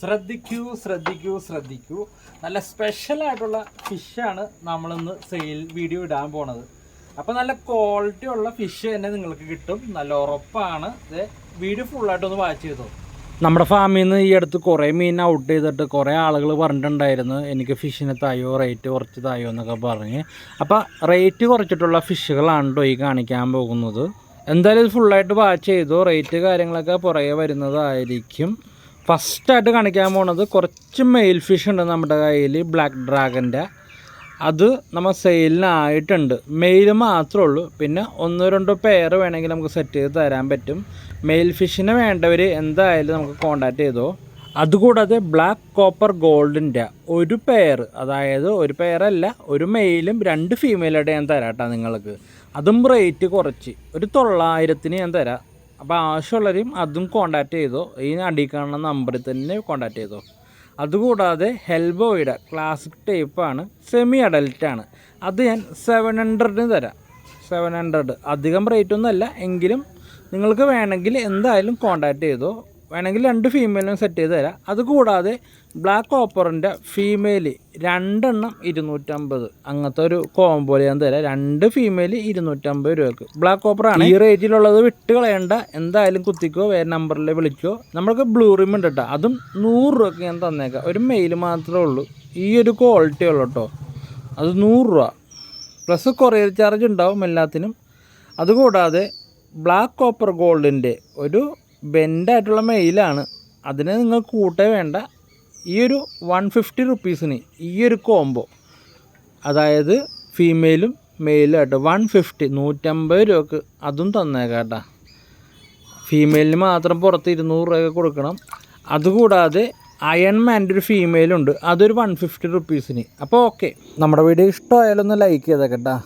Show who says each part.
Speaker 1: ശ്രദ്ധിക്കൂ. നല്ല സ്പെഷ്യലായിട്ടുള്ള ഫിഷാണ് നമ്മളിന്ന് സെയിൽ വീഡിയോ ഇടാൻ പോണത്. അപ്പോൾ നല്ല ക്വാളിറ്റി ഉള്ള ഫിഷ് തന്നെ നിങ്ങൾക്ക് കിട്ടും. നല്ല ഉറപ്പാണ്. വീഡിയോ ഫുള്ളായിട്ടൊന്ന് വാച്ച് ചെയ്തോ. നമ്മുടെ ഫാമിൽ നിന്ന് ഈ അടുത്ത് കുറേ മീൻ ഔട്ട് ചെയ്തിട്ട് കുറേ ആളുകൾ പറഞ്ഞിട്ടുണ്ടായിരുന്നു, എനിക്ക് ഫിഷിന് തായോ, റേറ്റ് കുറച്ച് തായോ എന്നൊക്കെ പറഞ്ഞ്. അപ്പോൾ റേറ്റ് കുറച്ചിട്ടുള്ള ഫിഷുകളാണ് കേട്ടോ ഈ കാണിക്കാൻ പോകുന്നത്. എന്തായാലും ഇത് ഫുള്ളായിട്ട് വാച്ച് ചെയ്തു. റേറ്റ് കാര്യങ്ങളൊക്കെ പുറകെ വരുന്നതായിരിക്കും. ഫസ്റ്റായിട്ട് കാണിക്കാൻ പോണത് കുറച്ച് മെയിൽ ഫിഷ് ഉണ്ട് നമ്മുടെ കയ്യിൽ, ബ്ലാക്ക് ഡ്രാഗൻ്റെ. അത് നമ്മൾ സെയിലിനായിട്ടുണ്ട്. മെയിൽ മാത്രമേ ഉള്ളൂ. പിന്നെ 1-2 പെയർ വേണമെങ്കിൽ നമുക്ക് സെറ്റ് ചെയ്ത് തരാൻ പറ്റും. മെയിൽ ഫിഷിനെ വേണ്ടവർ എന്തായാലും നമുക്ക് കോൺടാക്റ്റ് ചെയ്തോ. അതുകൂടാതെ ബ്ലാക്ക് കോപ്പർ ഗോൾഡിൻ്റെ ഒരു പെയർ, അതായത് ഒരു പെയറല്ല, ഒരു മെയിലും 2 ഫീമെയിലായിട്ട് ഞാൻ തരാം കേട്ടോ നിങ്ങൾക്ക്. അതും റേറ്റ് കുറച്ച് ഒരു 900-ന് ഞാൻ തരാം. അപ്പോൾ ആവശ്യമുള്ളവരും അതും കോൺടാക്റ്റ് ചെയ്തോ. ഈ അടി കാണുന്ന നമ്പറിൽ തന്നെ കോൺടാക്റ്റ് ചെയ്തോ. അതുകൂടാതെ ഹെൽബോയുടെ ക്ലാസിക് ടൈപ്പാണ്, സെമി അഡൽറ്റാണ്. അത് ഞാൻ 700-ന് തരാം. 700 അധികം റേറ്റൊന്നുമല്ല, എങ്കിലും നിങ്ങൾക്ക് വേണമെങ്കിൽ എന്തായാലും കോൺടാക്റ്റ് ചെയ്തോ. വേണമെങ്കിൽ 2 ഫീമെയിലും സെറ്റ് ചെയ്ത് തരാം. അതുകൂടാതെ ബ്ലാക്ക് കോപ്പറിൻ്റെ ഫീമെയിൽ 2 എണ്ണം 250, അങ്ങനത്തെ ഒരു കോംബോ ഞാൻ തരാം. 2 ഫീമെയിൽ 250 രൂപക്ക്. ബ്ലാക്ക് കോപ്പറാണ്. ഈ റേറ്റിലുള്ളത് വിട്ട് കളയണ്ട, എന്തായാലും കുത്തിക്കോ, വേറെ നമ്പറിൽ വിളിക്കോ. നമ്മൾക്ക് ബ്ലൂ റിം ഉണ്ട് കേട്ടോ, അതും 100 രൂപയ്ക്ക് ഞാൻ തന്നേക്കാം. ഒരു മെയിൽ മാത്രമേ ഉള്ളൂ, ഈ ഒരു ക്വാളിറ്റി ഉള്ളൂ കേട്ടോ. അത് 100 രൂപ പ്ലസ് കൊറിയർ ചാർജ് ഉണ്ടാവും എല്ലാത്തിനും. അതുകൂടാതെ ബ്ലാക്ക് കോപ്പർ ഗോൾഡിൻ്റെ ഒരു ബെൻഡായിട്ടുള്ള മെയിലാണ്. അതിന് നിങ്ങൾ കൂട്ടേ വേണ്ട. ഈ ഒരു 150 റുപ്പീസിന് ഈ ഒരു കോംബോ, അതായത് ഫീമെയിലും മെയിലും ആയിട്ട് 150, 150 രൂപക്ക് അതും തന്നേക്കാം കേട്ടോ. ഫീമെയിലിന് മാത്രം പുറത്ത് 200 രൂപയൊക്കെ കൊടുക്കണം. അതുകൂടാതെ അയൺമാൻ്റെ ഒരു ഫീമെയിലുണ്ട്, അതൊരു 150 റുപ്പീസിന്. അപ്പോൾ ഓക്കെ, നമ്മുടെ വീഡിയോ ഇഷ്ടമായാലൊന്ന് ലൈക്ക് ചെയ്തേക്കട്ടാ.